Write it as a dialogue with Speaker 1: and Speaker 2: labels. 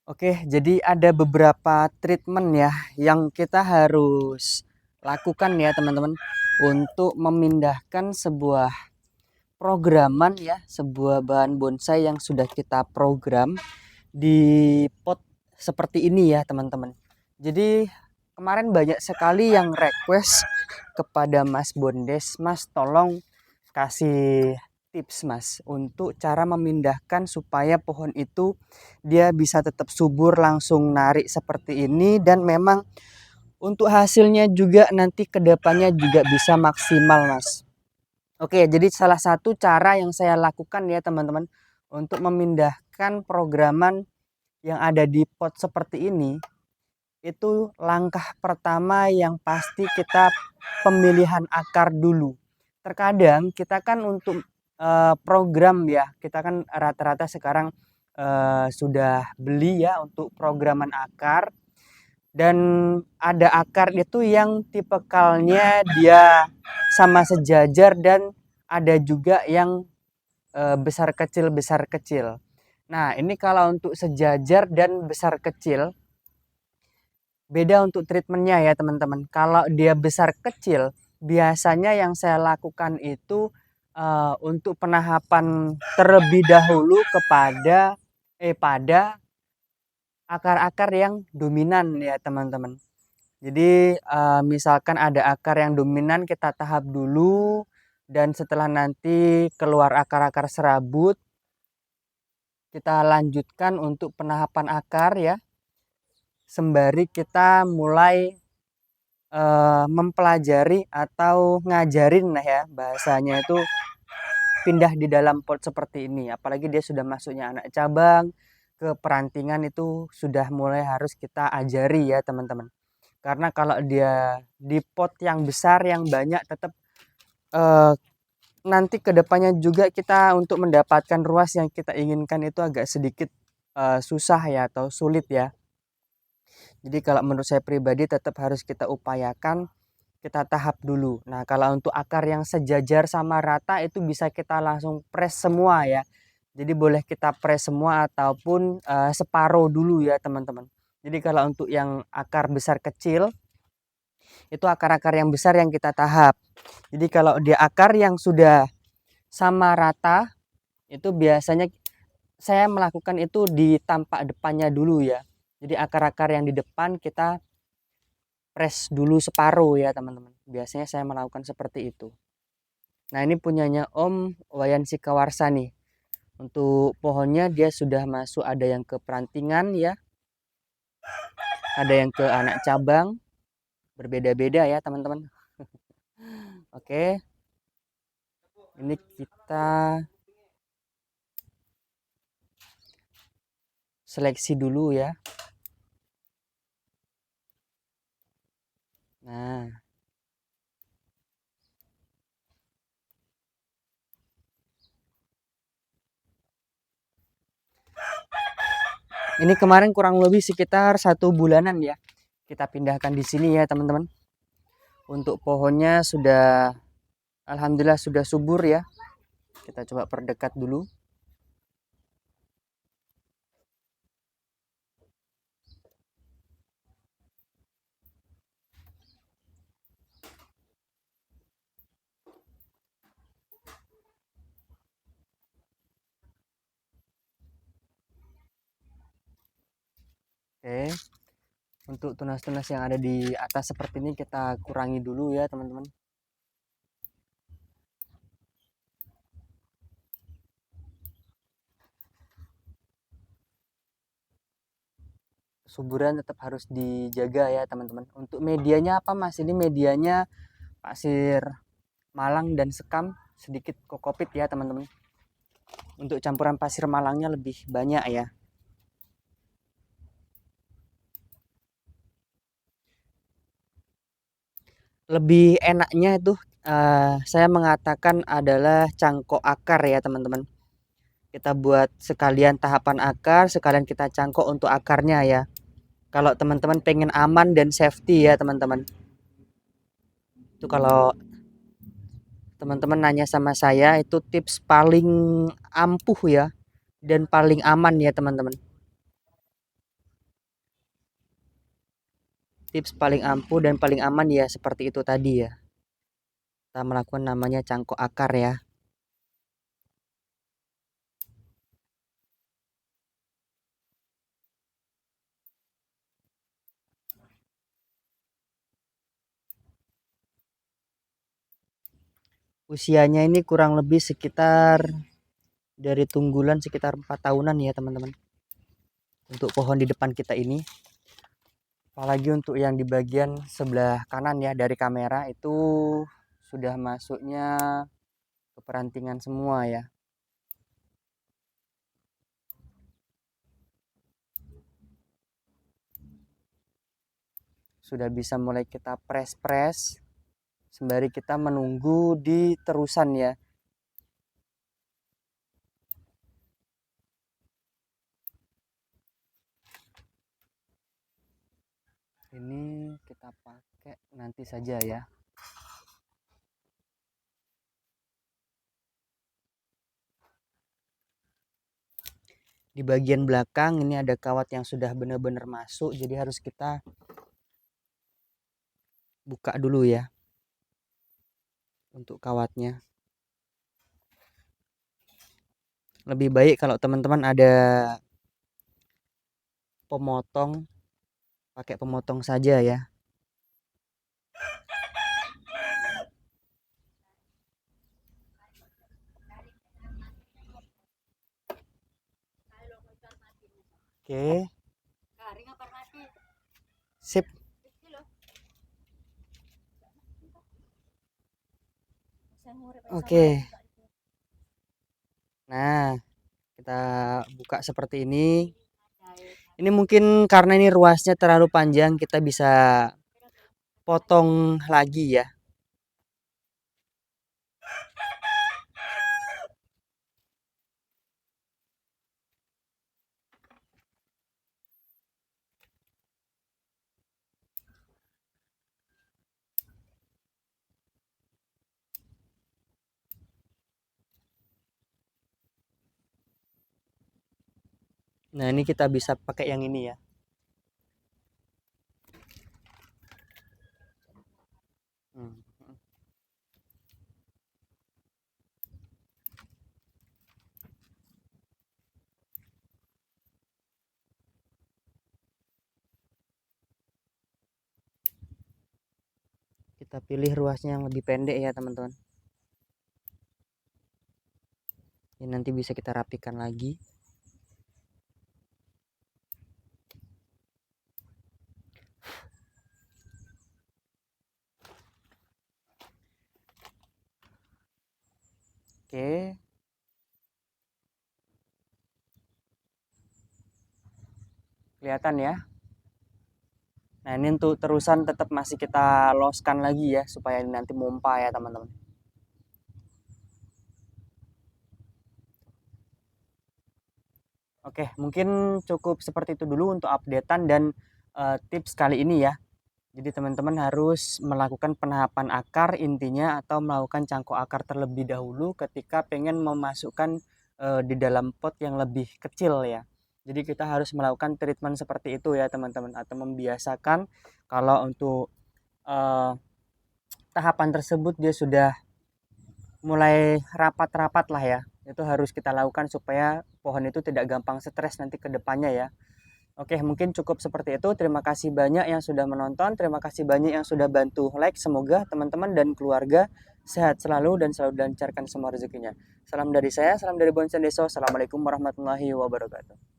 Speaker 1: Oke, jadi ada beberapa treatment ya yang kita harus lakukan ya teman-teman untuk memindahkan sebuah programan ya, sebuah bahan bonsai yang sudah kita program di pot seperti ini ya teman-teman. Jadi kemarin banyak sekali yang request kepada Mas Bondes, Mas tolong kasih tips Mas untuk cara memindahkan supaya pohon itu dia bisa tetap subur langsung narik seperti ini, dan memang untuk hasilnya juga nanti kedepannya juga bisa maksimal Mas. Oke, jadi salah satu cara yang saya lakukan ya teman-teman untuk memindahkan programan yang ada di pot seperti ini, itu langkah pertama yang pasti kita pemilihan akar dulu. Terkadang kita kan untuk program ya, kita kan rata-rata sekarang sudah beli ya untuk programan akar, dan ada akar itu yang tipikalnya dia sama sejajar, dan ada juga yang besar kecil. Nah, ini kalau untuk sejajar dan besar kecil beda untuk treatmentnya ya teman-teman. Kalau dia besar kecil, biasanya yang saya lakukan itu untuk penahapan terlebih dahulu pada akar-akar yang dominan ya teman-teman. Jadi misalkan ada akar yang dominan, kita tahap dulu, dan setelah nanti keluar akar-akar serabut, kita lanjutkan untuk penahapan akar ya, sembari kita mulai mempelajari atau ngajarin lah ya bahasanya itu, pindah di dalam pot seperti ini. Apalagi dia sudah masuknya anak cabang ke perantingan, itu sudah mulai harus kita ajari ya teman-teman. Karena kalau dia di pot yang besar yang banyak, tetap eh, nanti kedepannya juga kita untuk mendapatkan ruas yang kita inginkan itu agak sedikit susah ya, atau sulit ya. Jadi kalau menurut saya pribadi tetap harus kita upayakan, kita tahap dulu. Nah, kalau untuk akar yang sejajar sama rata itu bisa kita langsung press semua ya. Jadi boleh kita press semua ataupun separuh dulu ya teman-teman. Jadi kalau untuk yang akar besar kecil, itu akar-akar yang besar yang kita tahap. Jadi kalau dia akar yang sudah sama rata, itu biasanya saya melakukan itu di tampak depannya dulu ya. Jadi akar-akar yang di depan kita press dulu separuh ya teman-teman. Biasanya saya melakukan seperti itu. Nah, ini punyanya Om Wayan Sikawarsa nih. Untuk pohonnya dia sudah masuk, ada yang ke perantingan ya, ada yang ke anak cabang, berbeda-beda ya teman-teman. Oke, ini kita seleksi dulu ya. Nah, ini kemarin kurang lebih sekitar 1 bulanan ya kita pindahkan di sini ya teman-teman. Untuk pohonnya sudah, alhamdulillah sudah subur ya. Kita coba perdekat dulu. Oke, untuk tunas-tunas yang ada di atas seperti ini kita kurangi dulu ya teman-teman. Suburan tetap harus dijaga ya teman-teman. Untuk medianya apa Mas? Ini medianya pasir malang dan sekam, sedikit kokopit ya teman-teman. Untuk campuran pasir malangnya lebih banyak ya. Lebih enaknya itu saya mengatakan adalah cangkok akar ya teman-teman. Kita buat sekalian tahapan akar, sekalian kita cangkok untuk akarnya ya. Kalau teman-teman pengen aman dan safety ya teman-teman. Itu kalau teman-teman nanya sama saya, itu tips paling ampuh ya dan paling aman ya teman-teman. tips paling ampuh dan paling aman ya seperti itu tadi ya. Kita melakukan namanya cangkok akar ya. Usianya ini kurang lebih sekitar dari tunggulan sekitar 4 tahunan ya teman-teman. Untuk pohon di depan kita ini. Apalagi untuk yang di bagian sebelah kanan ya dari kamera itu sudah masuknya ke perantingan semua ya. Sudah bisa mulai kita press-press sembari kita menunggu di terusan ya. Ini kita pakai nanti saja ya. Di bagian belakang ini ada kawat yang sudah benar-benar masuk, jadi harus kita buka dulu ya untuk kawatnya. Lebih baik kalau teman-teman ada pemotong, pakai pemotong saja ya. Oke. Sip. Oke. Nah, kita buka seperti ini. Ini mungkin karena ini ruasnya terlalu panjang, kita bisa potong lagi ya. Nah, ini kita bisa pakai yang ini ya. Kita pilih ruasnya yang lebih pendek ya teman-teman. Ini nanti bisa kita rapikan lagi. Oke. Kelihatan ya. Nah, ini untuk terusan tetap masih kita loskan lagi ya supaya ini nanti mompa ya teman-teman. Oke, mungkin cukup seperti itu dulu untuk updatean dan tips kali ini ya. Jadi teman-teman harus melakukan penahapan akar intinya atau melakukan cangkok akar terlebih dahulu ketika pengen memasukkan di dalam pot yang lebih kecil ya. Jadi kita harus melakukan treatment seperti itu ya teman-teman, atau membiasakan kalau untuk eh, tahapan tersebut dia sudah mulai rapat-rapat lah ya. Itu harus kita lakukan supaya pohon itu tidak gampang stres nanti ke depannya ya. Oke, mungkin cukup seperti itu. Terima kasih banyak yang sudah menonton. Terima kasih banyak yang sudah bantu like. Semoga teman-teman dan keluarga sehat selalu dan selalu dilancarkan semua rezekinya. Salam dari saya, salam dari Bonsen Deso. Assalamualaikum warahmatullahi wabarakatuh.